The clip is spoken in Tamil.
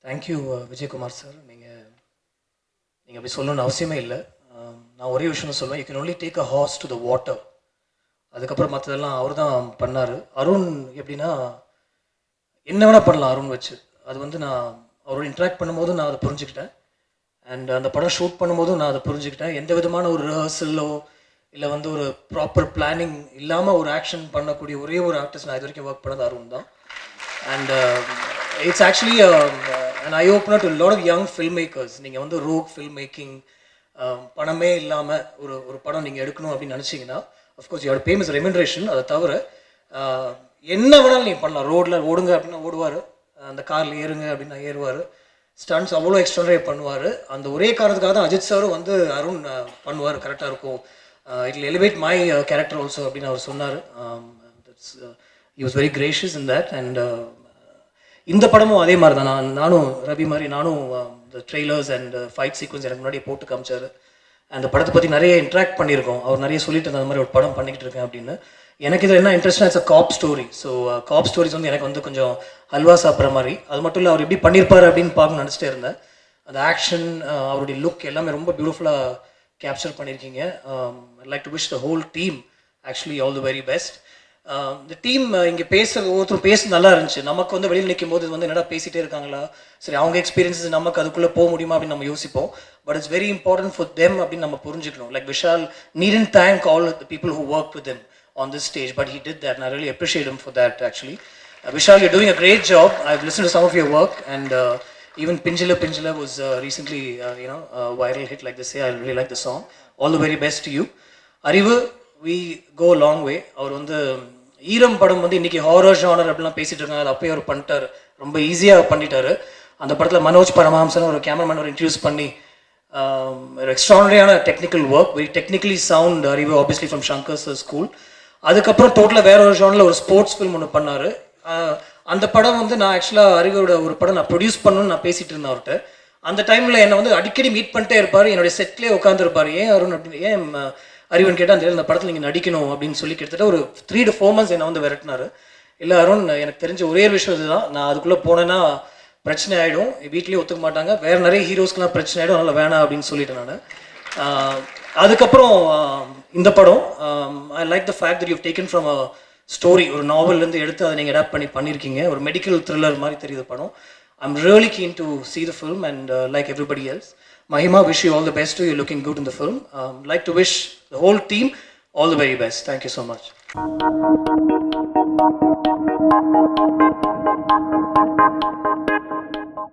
Thank you Vijayakumar sir. நீங்கள் அப்படி சொல்லணும்னு அவசியமே இல்லை. நான் ஒரே விஷயம் சொல்லுவேன், you can only take a horse to the water. அதுக்கப்புறம் மற்றதெல்லாம் அவர் தான் பண்ணார். அருண் எப்படின்னா என்ன வேணால் பண்ணலாம் அருண் வச்சு. அது வந்து நான் அவரோட இன்ட்ராக்ட் பண்ணும்போது நான் அதை புரிஞ்சுக்கிட்டேன். அண்ட் அந்த படம் ஷூட் பண்ணும்போதும் நான் அதை புரிஞ்சுக்கிட்டேன். எந்த விதமான ஒரு ரிஹர்சலோ இல்லை வந்து ஒரு ப்ராப்பர் பிளானிங் இல்லாமல் ஒரு ஆக்ஷன் பண்ணக்கூடிய ஒரே ஒரு ஆர்டிஸ்ட் நான் இது வரைக்கும் ஒர்க் பண்ணது அருண் தான். And it's actually an eye opener to a lot of young filmmakers. நீங்கள் வந்து ரோக் ஃபில்ம் மேக்கிங் பணமே இல்லாமல் ஒரு படம் நீங்கள் எடுக்கணும் அப்படின்னு நினச்சிங்கன்னா அஃப்கோர்ஸ் யோட பேமஸ் ரெமினரேஷன். அதை தவிர என்ன வேணாலும் நீங்கள் பண்ணலாம். ரோடில் ஓடுங்க அப்படின்னா ஓடுவார், அந்த காரில் ஏறுங்க அப்படின்னா ஏறுவார், ஸ்டண்ட்ஸ் அவ்வளோ எக்ஸ்ட்ராடனரி பண்ணுவார். அந்த ஒரே காரணத்துக்காக தான் அஜித் சாரும் வந்து அருண் பண்ணுவார், கரெக்டாக இருக்கும், it will elevate my character also அப்படின்னு அவர் சொன்னார். he was very gracious in that. And இந்த படமும் அதே மாதிரி தான். நானும் ரவி மாதிரி நானும் இந்த ட்ரெய்லர்ஸ் அண்ட் ஃபைட் சீக்வன்ஸ் எனக்கு முன்னாடியே போட்டு காமிச்சார். அந்த படத்தை பற்றி நிறைய இன்ட்ராக்ட் பண்ணியிருக்கோம். அவர் நிறைய சொல்லிட்டு அந்த மாதிரி ஒரு படம் பண்ணிக்கிட்டு இருக்கேன் அப்படின்னு. எனக்கு இதில் என்ன இன்ட்ரெஸ்ட்னா it's a cop story. So cop stories வந்து எனக்கு வந்து கொஞ்சம் ஹல்வா சாப்பிட்ற மாதிரி. அது மட்டும் இல்லை, அவர் எப்படி பண்ணியிருப்பார் அப்படின்னு பார்க்க நினச்சிட்டே இருந்தேன். அந்த ஆக்ஷன், அவருடைய லுக் எல்லாமே ரொம்ப பியூட்டிஃபுல்லாக கேப்சர் பண்ணியிருக்கீங்க. Like to wish the whole team actually all the very best. இந்த டீம் இங்கே ஒவ்வொருத்தரும் பேச நல்லா இருந்துச்சு. நமக்கு வந்து வெளியில் நிற்கும் போது வந்து என்னடா பேசிகிட்டே இருக்காங்களா, சரி அவங்க எக்ஸ்பீரியன்ஸஸ் நமக்கு அதுக்குள்ளே போக முடியுமா அப்படின்னு நம்ம யோசிப்போம். But it's very important for them அப்படின்னு நம்ம புரிஞ்சுக்கணும். Like Vishal நீடன்ட் thank all the people who work with them on this stage, but he did that and I really appreciate him for that actually. Vishal, you're doing a great job. I've listened to some of your work and even Pinjala was recently viral hit, like they say. I really like the song. All the very best to you. Arivu, we go a long way. அவர் வந்து ஈரம் படம் வந்து இன்றைக்கி ஹாரர் ஜானர் அப்படிலாம் பேசிகிட்டு இருக்காங்க. அது அப்போயே அவர் பண்ணிட்டார், ரொம்ப ஈஸியாக பண்ணிட்டார். அந்த படத்தில் மனோஜ் பரமஹம்சன் ஒரு கேமராமேன் ஒரு இன்ட்ரடியூஸ் பண்ணி ஒரு எக்ஸ்ட்ரானரியான technical work, very technically sound. அறிவு obviously from Shankar sir school. அதுக்கப்புறம் டோட்டலாக வேற ஒரு ஜானில் ஒரு ஸ்போர்ட்ஸ் ஃபில்ம் ஒன்று பண்ணார். அந்த படம் வந்து நான் ஆக்சுவலாக அறிவோட ஒரு படம் நான் ப்ரொடியூஸ் பண்ணணும்னு நான் பேசிகிட்டு இருந்தேன் அவர்கிட்ட. அந்த டைமில் என்னை வந்து அடிக்கடி மீட் பண்ணிட்டே இருப்பார், என்னுடைய செட்லேயே உட்காந்துருப்பார். ஏன் அருண் அப்படின்னு, ஏன் அறிவன் கேட்டால் அந்த படத்தில் நீங்கள் நடிக்கணும் அப்படின்னு சொல்லி கிட்டத்தட்ட ஒரு 3 to 4 months என்னை வந்து விரட்டினார். இல்லை அருண், எனக்கு தெரிஞ்ச ஒரே விஷயம் இதுதான், நான் அதுக்குள்ளே போனேன்னா பிரச்சனை ஆகிடும், வீட்லேயே ஒத்துக்க மாட்டாங்க, வேறு நிறைய ஹீரோஸ்க்கெலாம் பிரச்சனை ஆகிடும், அதனால் வேணாம் அப்படின்னு சொல்லிட்டேன் நான். அதுக்கப்புறம் இந்த படம் I like the fact that you taken from a story, ஒரு நாவல்லேருந்து எடுத்து அதை நீங்கள் அடாப்ட் பண்ணியிருக்கீங்க. ஒரு மெடிக்கல் த்ரில்லர் மாதிரி தெரியுது படம். I'm really keen to see the film and like everybody else. Mahima, wish you all the best too. You're looking good in the film. Like to wish the whole team all the very best. Thank you so much.